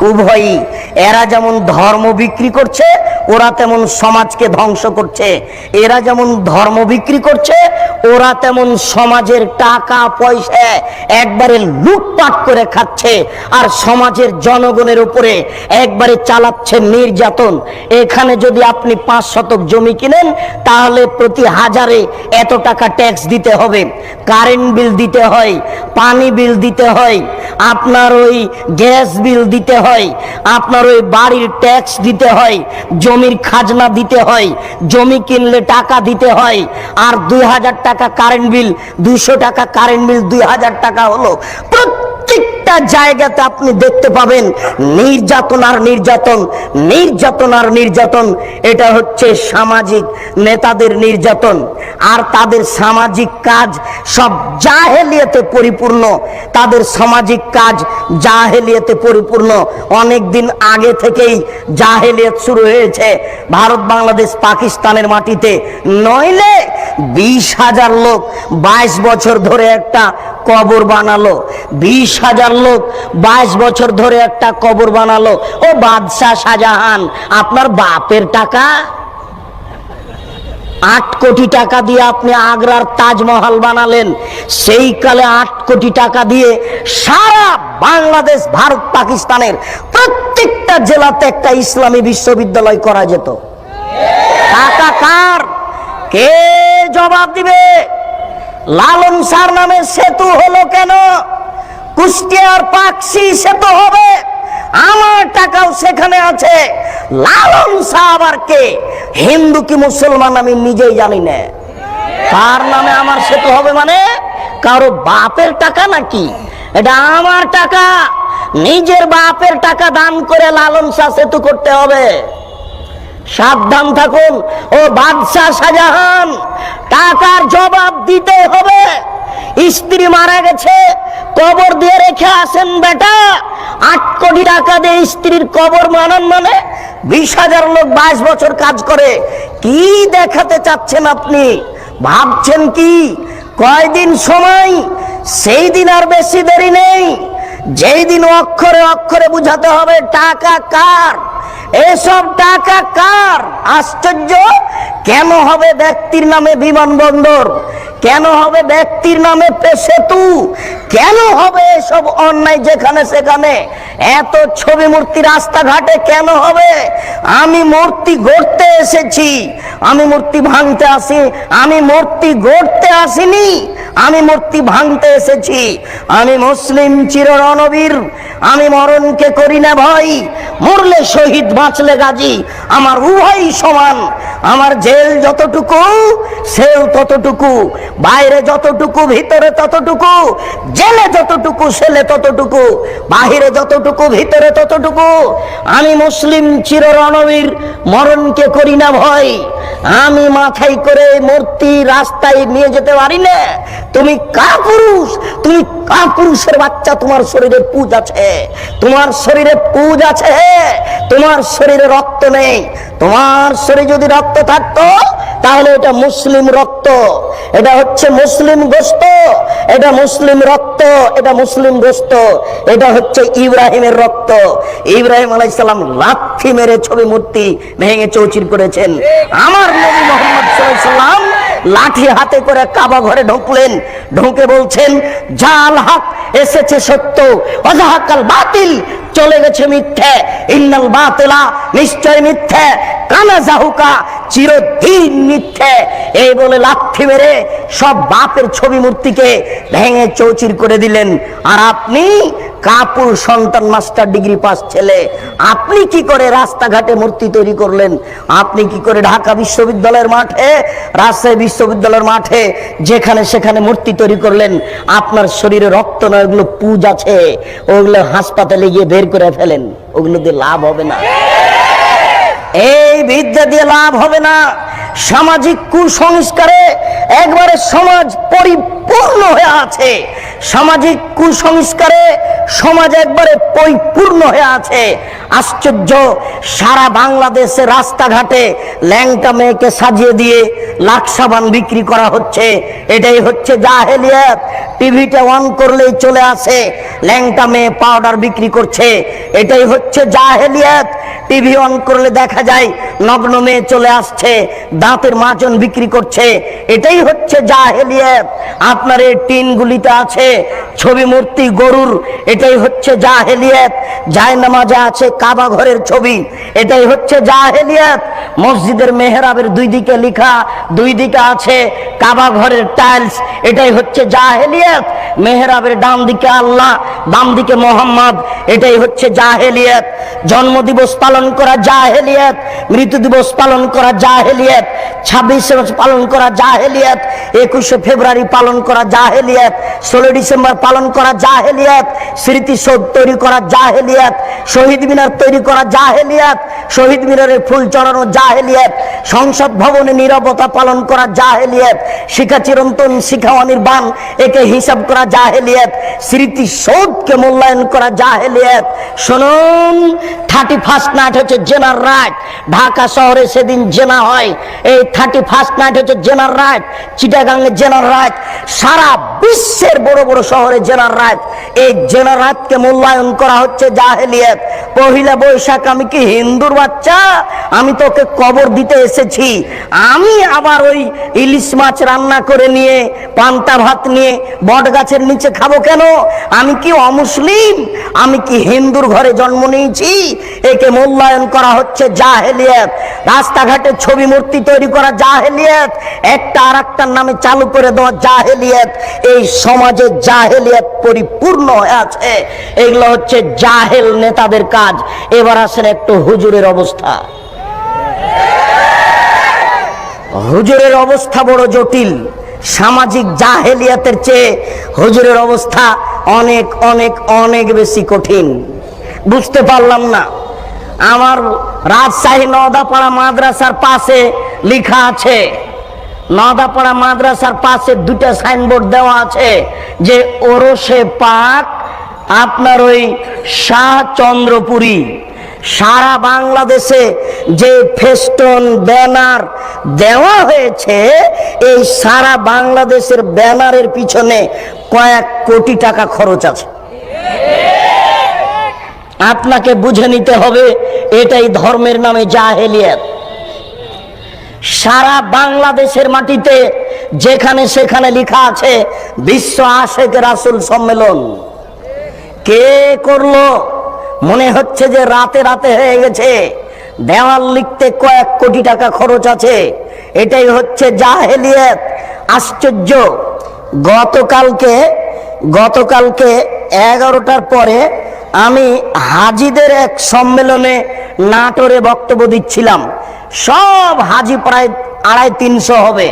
উভয়ই। এরা যেমন ধর্ম বিক্রি করছে, ওরা তেমন সমাজকে ধ্বংস করছে। এরা যেমন ধর্ম বিক্রি করছে, ওরা তেমন সমাজের টাকা পয়সা একবারে লুটপাট করে খাচ্ছে, আর সমাজের জনগণের উপরে একবারে চালাচ্ছে নির্যাতন। এখানে যদি আপনি 5 শতক জমি কিনেন, তাহলে প্রতি হাজারে এত টাকা ট্যাক্স দিতে হবে, কারেন্ট বিল দিতে হয়, পানি বিল দিতে হয়, আপনার ওই গ্যাস বিল দিতে হয়, আপনার ওই বাড়ির ট্যাক্স দিতে হয়, জমির খাজনা দিতে হয়, জমি কিনলে টাকা দিতে হয়, আর 2000 টাকা কারেন্ট বিল, 200 টাকা কারেন্ট বিল, 2000 টাকা হলো। প্রত্যেকটা জায়গাতে আপনি দেখতে পাবেন নির্যাতন আর নির্যাতন, নির্যাতন আর নির্যাতন। এটা হচ্ছে সামাজিক নেতাদের নির্যাতন, আর তাদের সামাজিক কাজ সব জাহেলিয়াতে পরিপূর্ণ। তাদের সামাজিক কাজ জাহেলিয়াতে পরিপূর্ণ। অনেক দিন আগে থেকেই জাহেলিয়াত শুরু হয়েছে ভারত, বাংলাদেশ, পাকিস্তানের মাটিতে। নইলে 20,000 লোক 22 বছর ধরে একটা কবর বানালো, 20,000 লোক 22 বছর ধরে একটা কবর বানালো। ও বাদশাহ শাহজাহান, আপনার বাপের টাকা 8 কোটি টাকা দিয়ে আপনি আগ্রার তাজমহল বানালেন। সেই কালে 8 কোটি টাকা দিয়ে সারা বাংলাদেশ, ভারত, পাকিস্তানের প্রত্যেকটা জেলাতে একটা ইসলামী বিশ্ববিদ্যালয় করা যেত। টাকা কার? কে জবাব দিবে? লালন শাহর নামে সেতু হলো কেন? কুষ্টিয়ার পাকশি সেতু হবে, আমার টাকাও সেখানে আছে। লালন শাহ আবার কে? হিন্দু কি মুসলমান আমি নিজেই জানি না। কার নামে আমার সেতু হবে? মানে কারো বাপের টাকা নাকি? এটা আমার টাকা। নিজের বাপের টাকা দান করে লালন শাহ সেতু করতে হবে। সাবধান থাকুন ও বাদশাহ শাহজাহান, টাকার জবাব দিতে হবে। স্ত্রী মারা গেছে, কবর দিয়ে রেখে আসেন বেটা। 8 কোটি টাকা দিয়ে স্ত্রীর কবর বানান মানে 20,000 লোক 22 বছর কাজ করে। কি দেখাতে চাচ্ছেন আপনি? ভাবছেন কি? কয়দিন সময়? সেই দিন আর বেশি দেরি নেই, যেই দিন অক্ষরে অক্ষরে বুঝাতে হবে টাকা কার, এসব টাকা কার। আশ্চর্য! কেন হবে ব্যক্তির নামে বিমানবন্দর? কেন হবে ব্যক্তির নামে সেতু? কেন হবে এসব অন্যায় যেখানে সেখানে? এত ছবি মূর্তি রাস্তাঘাটে কেন হবে? আমি মূর্তি গড়তে এসেছি, আমি মূর্তি ভাঙতে আসি, আমি মূর্তি গড়তে আসিনি, আমি মূর্তি ভাঙতে এসেছি। আমি মুসলিম চির রণবীর, আমি মরণকে করি না ভয়। মরলে শহীদ, বাঁচলে গাজী, আমার উভয় সমান। আমার জেল যতটুকু, সেল ততটুকু, বাইরে যতটুকু, ভিতরে ততটুকু, জেলে যতটুকু, সেলে ততটুকু, বাহিরে যতটুকু, ভিতরে ততটুকু। আমি মুসলিম চির রণবীর, মরণকে করি না ভয়। আমি মাথায় করে মূর্তি রাস্তায় নিয়ে যেতে পারি না। তুমি কাপুরুষ, তুমি কাপুরুষের বাচ্চা। তোমার শরীরে পুজ আছে, তোমার শরীরে পুজ আছে, তোমার শরীরে রক্ত নেই। তোমার শরীরে যদি রক্ত থাকতো তাহলে এটা মুসলিম রক্ত, এটা হচ্ছে মুসলিম গোশত, এটা মুসলিম রক্ত, এটা মুসলিম গোশত, এটা হচ্ছে ইব্রাহিমের রক্ত। ইব্রাহিম আলাইহিস সালাম লাথি মেরে ছবি মূর্তি ভেঙে চৌচির করেছেন। আমার নবী মুহাম্মদ সাল্লাল্লাহু আলাইহি ওয়াসাল্লাম লাঠি হাতে করে কাবা ঘরে ঢুকলেন, ঢুকে বলছেন জাল হক এসেছে সত্য, ওয়াজাহাকাল বাতিল চলে গেছে মিথ্যে, ইন্নাল বাতিলা নিশ্চয় মিথ্যে, কানা জাহুকা চিরদিন মিথ্যে। এই বলে লাথি মেরে সব বাপের ছবি মূর্তিকে ভেঙে চৌচির করে দিলেন। আর আপনি কাপুর সন্তান, মাস্টার ডিগ্রি পাস ছেলে, আপনি কি করে রাস্তাঘাটে মূর্তি তৈরি করলেন? আপনি কি করে ঢাকা বিশ্ববিদ্যালয়ের মাঠে, রাজশাহী বিশ্ববিদ্যালয়ের মাঠে, যেখানে সেখানে মূর্তি তৈরি করলেন? আপনার শরীরে রক্ত নয়, ওগুলো পুজ আছে, ওগুলো হাসপাতালে গিয়ে বের করে ফেলেন, ওগুলো দিয়ে লাভ হবে না। এই বিদ্যা দিয়ে লাভ হবে না। সামাজিক কুসংস্কারে একবারে সমাজ পরিপূর্ণ হয়ে আছে। সামাজিক কুসংস্কারে সমাজ একবারে পরিপূর্ণ হয়ে আছে। আশ্চর্য, সারা বাংলাদেশে রাস্তাঘাটে ল্যাংটা মেয়েকে সাজিয়ে দিয়ে লাকসাবান বিক্রি করা হচ্ছে। এটাই হচ্ছে জাহেলিয়াত। টিভিতে অন করলেই চলে আসে ল্যাংটা মেয়ে পাউডার বিক্রি করছে, এটাই হচ্ছে জাহেলিয়াত। টিভি অন করলে দেখা যায় নগ্ন মেয়ে চলে আসছে, দাঁতের মাজন বিক্রি করছে, এটাই হচ্ছে জাহেলিয়াত। আপনার এই টিনগুলিতে আছে ছবি মূর্তি গরুর, এটাই হচ্ছে জাহেলিয়াত। জায়নামাজে আছে কাবা ঘরের ছবি, এটাই হচ্ছে জাহেলিয়াত। মসজিদের মেহরাবের দুই দিকে লেখা, দুই দিকে আছে কাবা ঘরের টাইলস, এটাই হচ্ছে জাহেলিয়াত। মেহরাবের ডান দিকে আল্লাহ, বাম দিকে মোহাম্মদ, এটাই হচ্ছে জাহেলিয়াত। জন্মদিবস পালন করা জাহেলিয়াত, মৃত্যু দিবস পালন করা জাহেলিয়াত, 26 পালন করা জাহেলিয়াত, 21 ফেব্রুয়ারি পালন করা জাহেলিয়াত, 16 ডিসেম্বর পালন করা জাহেলিয়াত, স্মৃতিসৌধ তৈরি করা জাহেলিয়াত, শহীদ মিনার তৈরি করা জাহেলিয়াত, শহীদ মিনারে ফুল চড়ানো জাহেলিয়াত, সংসদ ভবনে নীরবতা পালন করা জাহেলিয়াত, শিখা চিরন্তন শিখাওয়ানির বান একে হিসাব করা জাহেলিয়াত, স্মৃতিসৌধকে মূল্যায়ন করা জাহেলিয়াত। শুনুন, 31st নাইট হচ্ছে জেনার রাইট। ঢাকা শহরে সেদিন জেনা হয়, এই 31st নাইট হচ্ছে জেনার রাইট। চিটাগাংয়ে জেনার রাইট, সারা বিশ্বের বড় বড় শহরে জেনার রাইট। এই জেনার রাইটকে মূল্যায়ন করা হচ্ছে জাহেলিয়াত। পহিলা বৈশাখ আমি কি হিন্দুর বাচ্চা? আমি তোকে কবর দিতে এসেছি। আমি আবার ওই ইলিশ মাছ রান্না করে নিয়ে পান্তা ভাত নিয়ে বট গাছের নিচে খাবো কেন? আমি কি অমুসলিম? আমি কি হিন্দুর ঘরে জন্ম নিয়েছি? একে মূল্যায়ন করা হচ্ছে জাহেলিয়াত। রাস্তাঘাটে ছবি মূর্তি তৈরি করা জাহেলিয়াত, একটা আর একটার নামে চালু করে দেওয়া জাহেলিয়াত। এই সমাজে জাহেলিয়াত পরিপূর্ণ হয়ে আছে। এগুলো হচ্ছে জাহেল নেতাদের কাজ। এবার আসেন একটু হুজুরের অবস্থা। হুজুরের অবস্থা বড় জটিল। সামাজিক জাহেলিয়াতের চেয়ে হুজুরের অবস্থা অনেক অনেক অনেক বেশি কঠিন। বুঝতে পারলাম না। আমার রাজশাহী নওদাপাড়া মাদ্রাসার পাশে লেখা আছে, নওদাপাড়া মাদ্রাসার পাশে দুটা সাইনবোর্ড দেওয়া আছে যে ওরসে পাক আপনার ওই শাহচন্দ্রপুরী। সারা বাংলাদেশে যে ফেস্টন ব্যানার দেওয়া হয়েছে, এই সারা বাংলাদেশের ব্যানারের পিছনে কয়েক কোটি টাকা খরচ আছে। আপনাকে বুঝে নিতে হবে, এটাই ধর্মের নামে জাহেলিয়াত। সারা বাংলাদেশের মাটিতে যেখানে সেখানে লেখা আছে বিশ্ব আশেক রাসূল সম্মেলন। কে করলো? মনে হচ্ছে যে রাতে রাতে হয়ে গেছে। দেওয়াল লিখতে কয়েক কোটি টাকা খরচ আছে। এটাই হচ্ছে জাহেলিয়াত। আশ্চর্য, গতকালকে 11টার পরে আমি হাজিদের এক সম্মেলনে নাটোরে বক্তব্য দিচ্ছিলাম। সব হাজি প্রায় 250-300 হবে,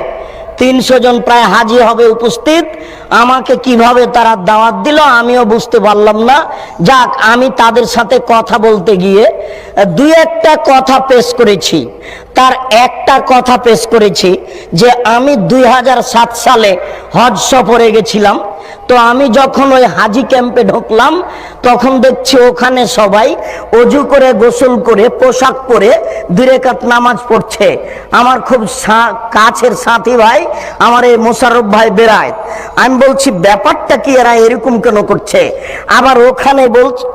300 জন প্রায় হাজি হবে উপস্থিত। আমাকে কিভাবে তারা দাওয়াত দিল আমিও বুঝতে পারলাম না। যাক, আমি তাদের সাথে কথা বলতে গিয়ে দুই একটা কথা পেশ করেছি। তার একটা কথা পেশ করেছি যে আমি 2007 সালে হজ সফরে গেছিলাম। তো আমি যখন ওই হাজি ক্যাম্পে ঢুকলাম তখন দেখছি ওখানে সবাই অজু করে গোসল করে পোশাক পরে 2 রাকাত নামাজ পড়ছে। আমার খুব কাছের সাথী ভাই আমার এই মোশাররফ ভাই বেরায়। আমি বলছি ব্যাপারটা কি, এরা এরকম কেন করছে? আবার ওখানে বলছে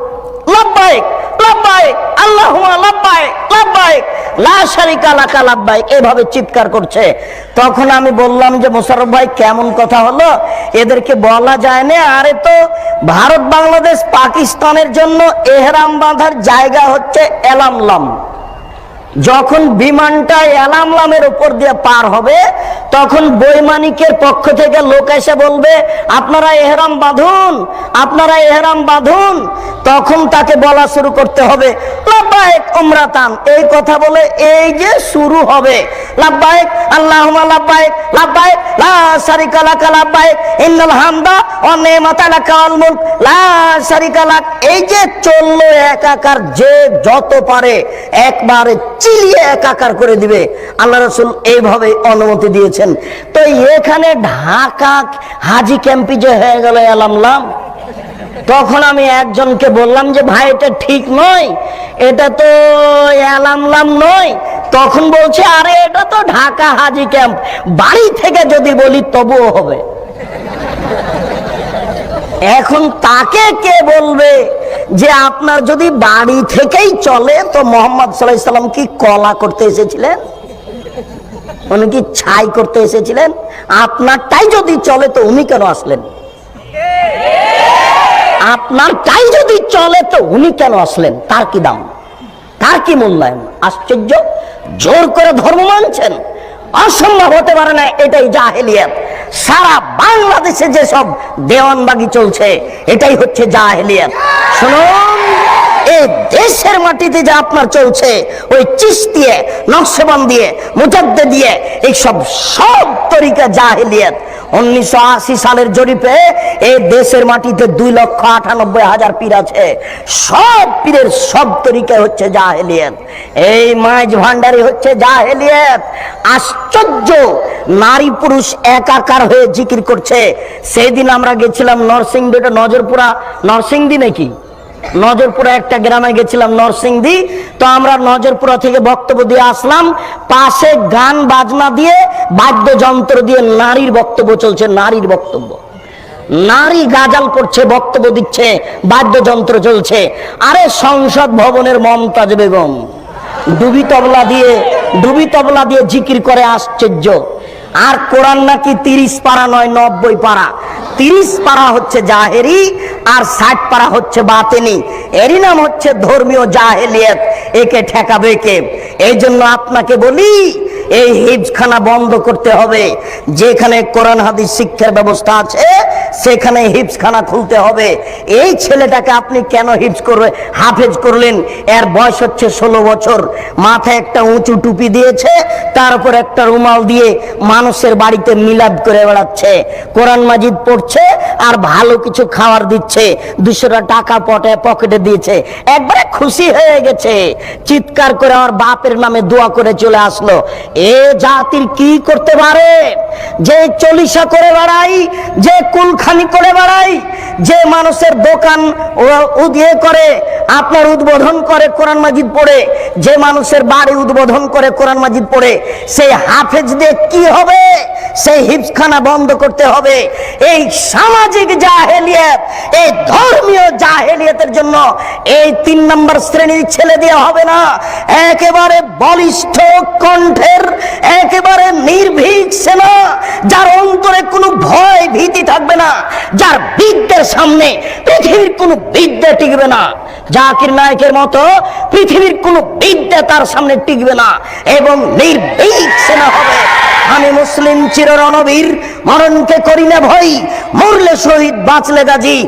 লাব্বাইক লাব্বাইক আল্লাহুম্মা লাব্বাইক লাব্বাইক লা শারিকা লাকা লাব্বাইক, এভাবে চিৎকার করছে। তখন আমি বললাম যে মোশাররফ ভাই কেমন কথা হলো, এদেরকে বলা যায় না। আরে তো ভারত বাংলাদেশ পাকিস্তানের জন্য এহরাম বাঁধার জায়গা হচ্ছে এলামলাম। যখন বিমানটা এলামলামের উপর দিয়ে পার হবে তখন বৈমানিকের পক্ষ থেকে লোক এসে বলবে আপনারা এহরাম বাঁধুন, আপনারা এহরাম বাঁধুন। তখন তাকে বলা শুরু করতে হবে লাব্বাইক উমরাতান। এই কথা বলে এই যে শুরু হবে লাব্বাইক আল্লাহুম্মা লাব্বাইক লাব্বাইক লা শারিকা লাকা লাব্বাইক ইন্নাল হামদা ওয়া নি'মাতা লাকা ওয়াল মুলক লা শারিকা লাক। এই যে চললো একাকার, যে যত পারে একবারে চিলিয়ে একাকার করে দিবে। আল্লাহ রাসূল এইভাবে অনুমতি দিয়েছেন। তো এখানে ঢাকা হাজি ক্যাম্পে যে হয়ে গেল এলামলাম, তখন আমি একজনকে বললাম যে ভাই এটা ঠিক নয়, এটা তো এলামলাম নয়। তখন বলছে আরে এটা তো ঢাকা হাজি ক্যাম্প, বাড়ি থেকে যদি বলি তবুও হবে। এখন তাকে কে বলবে যে আপনার যদি বাড়ি থেকেই চলে, তো মোহাম্মদ সাল্লাল্লাহু আলাইহি সাল্লাম কি কলা করতে এসেছিলেন? উনি কি ছাই করতে এসেছিলেন? আপনারটাই যদি চলে তো উনি কেন আসলেন? আপনারটাই যদি চলে তো উনি কেন আসলেন? তার কি দাম, তার কি মূল্যায়ন? আশ্চর্য! জোর করে ধর্ম মানছেন, অসম্ভব হতে পারে না। এটাই জাহেলিয়াত। সারা বাংলাদেশে যেসব দেওয়ানবাগি চলছে এটাই হচ্ছে জাহেলিয়াত। শুনুন, এই দেশের মাটিতে যে আপনার চলছে ওই চিশতিয়া, নকশবন্দিয়ে, মুজাদ্দিদিয়ে, এইসব সব তরিকা জাহেলিয়াত। 1980 সালের জরিপে এই দেশের মাটিতে 2,98,000 পীর আছে। সব পীরের সব তরিকা হচ্ছে জাহেলিয়াত। এই মাইজ ভান্ডারি হচ্ছে জাহেলিয়াত। আশ্চর্য! নারী পুরুষ একাকার হয়ে জিকির করছে। সেদিন আমরা গেছিলাম নরসিংদী, নজরপুরা, নরসিংদী নাকি, নজরপুরা একটা গ্রামে গেছিলাম, নরসিংদী। তো আমরা নজরপুরা থেকে বক্তব্য দিয়ে আসলাম, পাশে গান বাজনা দিয়ে, বাদ্যযন্ত্র দিয়ে নারীর বক্তব্য চলছে। নারীর বক্তব্য, নারী গাজাল করছে, বক্তব্য দিচ্ছে, বাদ্যযন্ত্র চলছে। আরে সংসদ ভবনের মমতাজ বেগম ডুবি তবলা দিয়ে জিকির করে। আশ্চর্য! আর কোরআন নাকি 30 পারা নয়, 90 পারা। 30 পারা হচ্ছে জাহেরি আর 60 পারা হচ্ছে বাতেনি। এরই নাম হচ্ছে ধর্মীয় জাহেলিয়াত। একে ঠেকাবে কে? এই জন্য আপনাকে বলি, এই হিফজখানা বন্ধ করতে হবে। যেখানে কোরআন হাদিস শিক্ষার ব্যবস্থা আছে সেখানে হিফজখানা খুলতে হবে। এই ছেলেটাকে আপনি কেন হাফেজ করলেন? এর বয়স হচ্ছে 16 বছর। মাথায় একটা উঁচু টুপি দিয়েছে, তার উপর একটা রুমাল দিয়ে মানুষের বাড়িতে মিলাদ করে বেড়াচ্ছে, কোরআন মাজিদ পড়ছে আর ভালো কিছু খাবার দিচ্ছে। 200 টাকা পকেটে দিয়েছে, একবারে খুশি হয়ে গেছে, চিৎকার করে আমার বাপের নামে দোয়া করে চলে আসলো। এ জাতির কি করতে পারে? যে চলিসা করে বেড়াই, যে কুলখানি করে বেড়াই, যে মানুষের দোকান উদিয়ে করে, আপনার উদ্বোধন করে কোরআন মাজিদ পড়ে, যে মানুষের বাড়ি উদ্বোধন করে কোরআন মাজিদ পড়ে, সেই হাফেজ দিয়ে কি হবে? সেই হিফজখানা বন্ধ করতে হবে। এই সামাজিক জাহেলিয়াত, এই ধর্মীয় জাহেলিয়াতের জন্য এই 3 নম্বর শ্রেণীর ছেলে দিয়ে হবে না। একেবারে বলিষ্ঠ কণ্ঠের, একেবারে নির্ভীক সেনা, যার অন্তরে কোনো ভয় ভীতি থাকবে না, যার বিদ্যের সামনে পৃথিবীর কোনো বিদ্যা টিকবে না। জাকির নায়েকের মতো পৃথিবীর কোনো বিদ্যা তার সামনে টিকবে না, এবং নির্ভীক সেনা হবে। আমি মুসলিম চিররণবীর, মরণকে করি না ভয়, মরলে শহীদ বাঁচলে গাজী।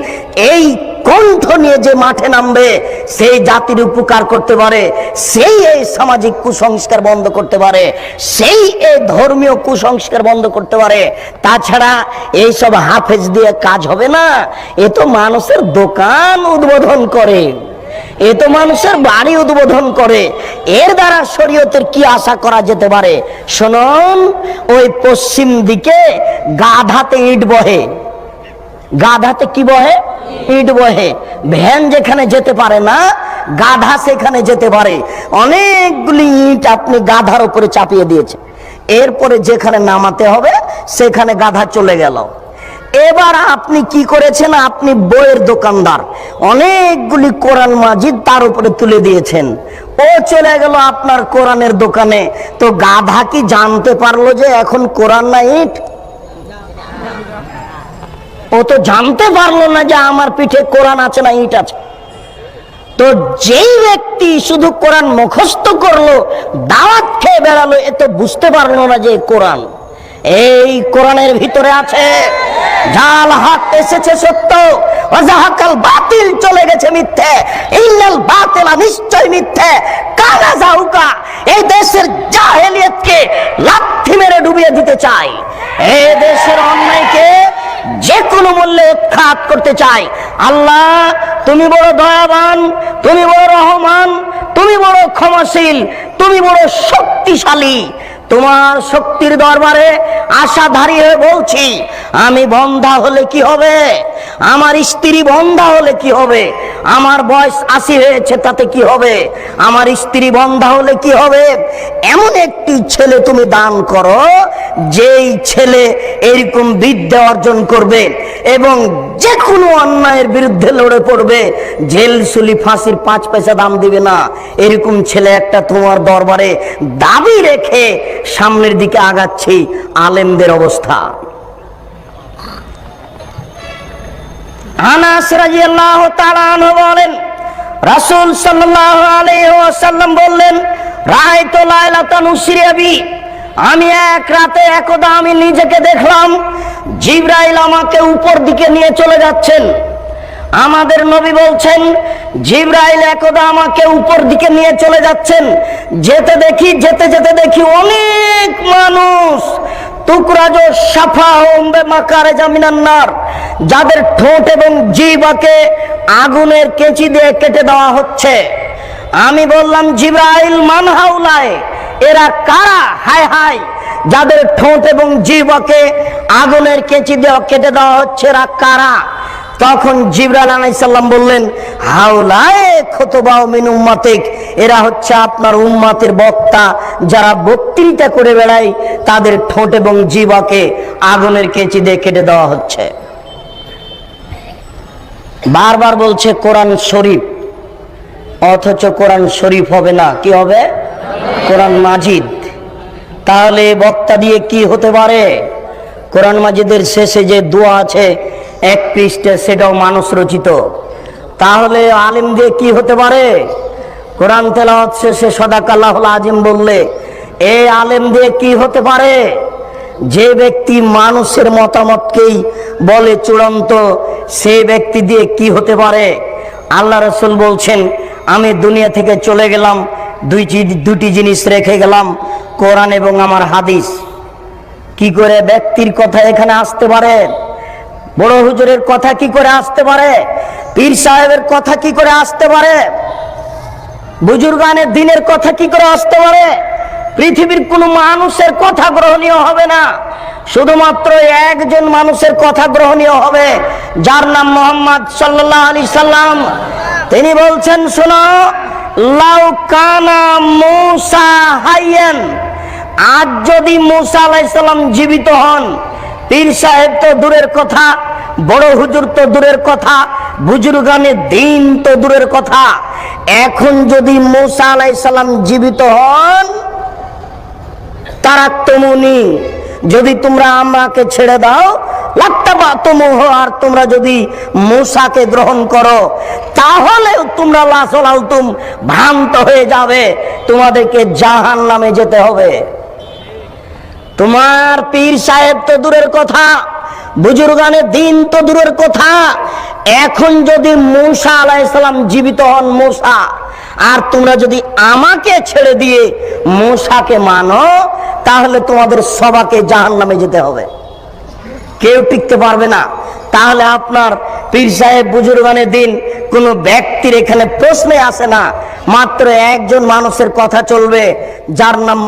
এই কণ্ঠ নিয়ে যে মাঠে নামবে সেই জাতির উপকার করতে পারে, সেই এই সামাজিক কুসংস্কার বন্ধ করতে পারে, সেই এই ধর্মীয় কুসংস্কার বন্ধ করতে পারে। তাছাড়া এইসব হাফেজ দিয়ে কাজ হবে না। এ তো মানুষের দোকান উদ্বোধন করে, এ তো মানুষের বাড়ি উদ্বোধন করে। এর দ্বারা শরীয়তের কি আশা করা যেতে পারে? শুনুন, ওই পশ্চিম দিকে গাধাতে ইট বহে। গাধাতে কি বহে? ইট বহে। ভ্যান যেখানে যেতে পারে না, গাধা সেখানে যেতে পারে। অনেকগুলি ইট আপনি গাধার উপরে চাপিয়ে দিয়েছে, এরপরে যেখানে নামাতে হবে সেখানে গাধা চলে গেল। এবার আপনি কি করেছেন? আপনি বইয়ের দোকানদার, অনেকগুলি কোরআন মাজিদ তার উপরে তুলে দিয়েছেন। ও চলে গেল আপনার কোরআনের দোকানে। তো গাধা কি জানতে পারলো যে এখন কোরআন না ইট? ও তো জানতে পারলো না যে আমার পিঠে কোরআন আছে না ইট আছে। তো যেই ব্যক্তি শুধু কোরআন মুখস্থ করলো, দাওয়াত খেয়ে বেড়ালো, এ তো বুঝতে পারলো না যে কোরআন। এই কোরআনের ভিতরে আছে জাল হক এসেছে সত্য, ওয়াজাহাকাল বাতিল চলে গেছে মিথ্যে, ইন্নাল বাতিলা নিশ্চয় মিথ্যে, কালা জাউকা। এই দেশের জাহেলিয়াতকে লাথি মেরে ডুবিয়ে দিতে চাই, এই দেশের অন্যায়কে যে কোনো মূল্যে উৎখাত করতে চাই। আল্লাহ তুমি বড় দয়াবান, তুমি বড় রহমান, তুমি বড় ক্ষমাশীল, তুমি তুমি বড় শক্তিশালী, তোমার শক্তির দরবারে আশাধারী হয়ে বলছি, আমি বন্ধা হলে কি হবে, আমার স্ত্রী বন্ধা হলে কি হবে, আমার বয়স 80 হয়েছে তাতে কি হবে, আমার স্ত্রী বন্ধা হলে কি হবে, এমন একটি ছেলে তুমি দান করো যেই ছেলে এরকম বিদ্যা অর্জন করবে এবং যে কোনো অন্যায়ের বিরুদ্ধে লড়ে পড়বে, জেল সুলি ফাঁসির 5 পয়সা দাম দিবে না, এরকম ছেলে একটা তোমার দরবারে দাবি রেখে সামনের দিকে আগাচ্ছি। আলেমদের অবস্থা। আনাস রাদিয়াল্লাহু তাআলা আনহু বলেন, রাসূল সাল্লাল্লাহু আলাইহি ওয়াসাল্লাম বললেন, রাআইতু লাইলাতান উসরিয়া বি, আমি এক রাতে একদা আমি নিজেকে দেখলাম জিবরাইল আমাকে উপর দিকে নিয়ে চলে যাচ্ছেন। আমাদের নবী বলছেন, জিবরাইল একদা আমাকে উপর দিকে নিয়ে চলে যাচ্ছেন, যেতে যেতে দেখি অনেক মানুষ, তুকরাজো সাফা হোমবে মাকারে জামিনান্নার, যাদের ঠোঁট এবং জিহ্বাকে আগুনের কেঁচি দিয়ে কেটে দেওয়া হচ্ছে। আমি বললাম, জিবরাইল মান হাউলায়, এরা কারা? হায় হায়, যাদের ঠোঁট এবং জিহ্বাকে আগুনের কেঁচি দিয়ে কেটে দেওয়া হচ্ছে, এরা কারা? তখন জিবরাইল আলাইহিস সালাম বললেন, হাউলায়ে খুতবাউ মিন উম্মাতিক, এরা হচ্ছে আপনার উম্মতের বক্তা, যারা বক্তৃতা করে বেড়ায়, তাদের ঠোঁট এবং জিহ্বাকে আগুনের কেঁচি দিয়ে কেটে দেওয়া হচ্ছে। বারবার বলছে কোরআন শরীফ, অথচ কোরআন শরীফ হবে না, কি হবে? কোরআন মাজিদ। তাহলে বক্তা দিয়ে কি হতে পারে? কোরআন মাজিদের শেষে যে দোয়া আছে 1 পৃষ্ঠা, সেটাও মানুষ রচিত। তাহলে আলেম দিয়ে কি হতে পারে? কোরআন তেলাওয়াত শেষে সাদাকাল্লাহুল আজিম বললে এই আলেম দিয়ে কি হতে পারে? যে ব্যক্তি মানুষের মতামতকেই বলে চূড়ান্ত, সেই ব্যক্তি দিয়ে কি হতে পারে? আল্লাহ রাসূল বলছেন, আমি দুনিয়া থেকে চলে গেলাম, দুটি জিনিস রেখে গেলাম, কোরআন এবং আমার হাদিস। কি করে ব্যক্তির কথা এখানে আসতে পারে? বড় হুজুরের কথা কি করে আসতে পারে? পীর সাহেবের কথা কি করে আসতে পারে? বুজুর্গানের দিনের কথা কি করে আসতে পারে? পৃথিবীর কোনো মানুষের কথা গ্রহণীয় হবে না, শুধুমাত্র একজন মানুষের কথা গ্রহণীয় হবে, যার নাম মুহাম্মদ সাল্লাল্লাহু আলাইহি সাল্লাম। তিনি বলছেন, শোনো, লাউ কানা মূসা হাইয়ান, আজ যদি মূসা আলাইহিস সালাম জীবিত হন, পীর সাহেব তো দূরের কথা, বড় হুজুর তো দূরের কথা, বুজুর্গানে দিন তো দূরের কথা, এখন যদি মূসা আলাইহিস সালাম জীবিত হন, তারাক্তুমুনি, যদি তোমরা আমাকে ছেড়ে দাও, লাত্তাবাতুমুহ, আর তোমরা যদি মূসাকে গ্রহণ করো, তাহলে তোমরা লাসলালতুম, ভ্রান্ত হয়ে যাবে, তোমাদেরকে জাহান্নামে যেতে হবে। তোমার পীর সাহেব তো দূরের কথা, বুজুর্গানের দিন তো দূরের কথা, এখন যদি মূসা আলাইহিস সালাম জীবিত হন, মূসা, আর তোমরা যদি আমাকে ছেড়ে দিয়ে মূসাকে মানো, তাহলে তোমাদের সবাইকে জাহান্নামে যেতে হবে, কেউ টিকতে পারবে না। তাহলে আপনার পীর সাহেব বুজুর্গানের দিন কোনো ব্যক্তির এখানে প্রশ্নে আসে না, মাত্র একজন মানুষের কথা চলবে, যার নাম